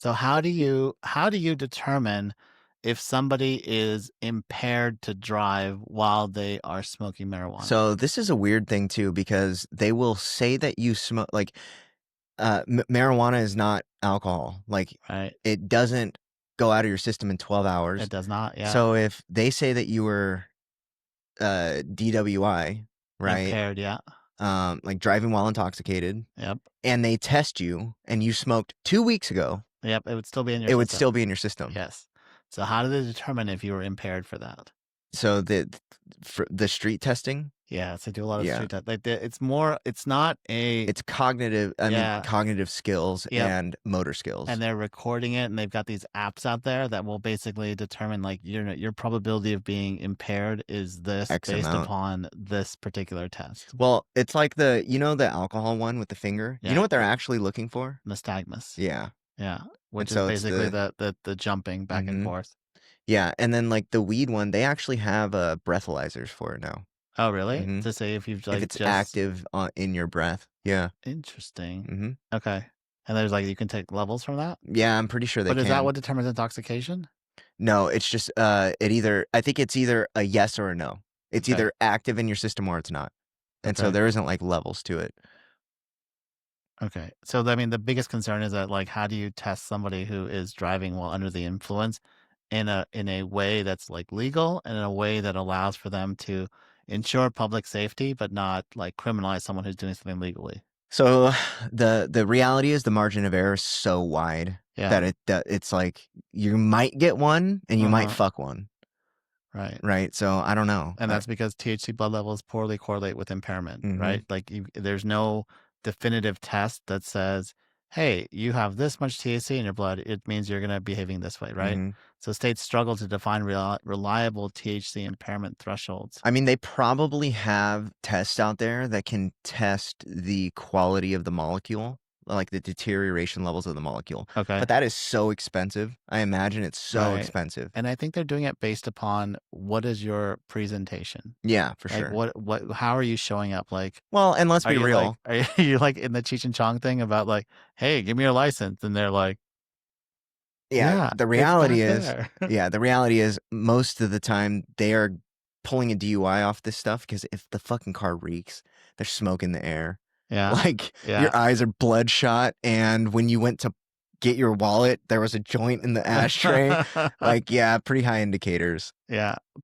So how do you determine if somebody is impaired to drive while they are smoking marijuana? So this is a weird thing too because they will say that you smoke like marijuana is not alcohol. Like Right? it doesn't go out of your system in 12 It hours. does not. Yeah. So if they say that you were DWI, right? Impaired. Yeah. Like driving while intoxicated, Yep. and they test you and you smoked 2 weeks ago, Yep. It would still be in your it would system. still be in your system. Yes. So how do they determine if you were impaired for that? So for the street testing, Yeah, so do a lot of yeah, street test. Like it's more. It's not a. it's cognitive. I mean, Yeah. cognitive skills Yep. and motor And skills. they're recording it, and they've got these apps out there that will basically determine like your probability of being impaired is this X based amount. upon this particular test. Well, it's like the alcohol one with the finger. You know Yeah, what they're actually looking for? nystagmus. Yeah. Yeah, And which is so it's basically the jumping back and mhm. forth. Yeah, and then like the weed one, they actually have breathalyzers for it now. Oh, really? Mhm. To say if you've If like it's just active in your breath. Yeah. interesting. Mhm. Okay, and there's like you can take levels from that. Yeah, I'm pretty sure they But is that can. what determines intoxication? No, it's just I think it's either a yes or a no. It's Okay. either active in your system or it's not. And so Okay. there isn't like levels to it. Okay. So I mean, the biggest concern is that like, how do you test somebody who is driving while under the influence in a way that's like legal and in a way that allows for them to ensure public safety, but not like criminalize someone who's doing something legally? So the reality is the margin of error is so wide Yeah. that it's like you might get one and you might Uh-huh. fuck one, Right. right? So I don't know. And that's because THC blood levels poorly correlate with impairment, Mhm. right? Like there's no definitive test that says, "Hey, you have this much THC in your blood. It means you're going to be behaving this way," right? Mhm. So states struggle to define reliable THC impairment thresholds. I mean, they probably have tests out there that can test the quality of the molecule, like the deterioration levels of the molecule. Okay, But that is so expensive. I imagine it's so right. expensive. And I think they're doing it based upon what is your presentation, Yeah, for like sure. how are you showing up? Like, Well, and let's are be you like real. are you, you like in the Cheech and Chong thing about like, "Hey, give me your license," and they're like, Yeah, "Yeah, it's back there." the reality is most of the time they are pulling a DUI off this stuff because if the fucking car reeks, there's smoke in the air. Yeah. Like Yeah. your eyes are bloodshot, and when you went to get your wallet, there was a joint in the ashtray. Like, yeah, pretty high indicators. Yeah.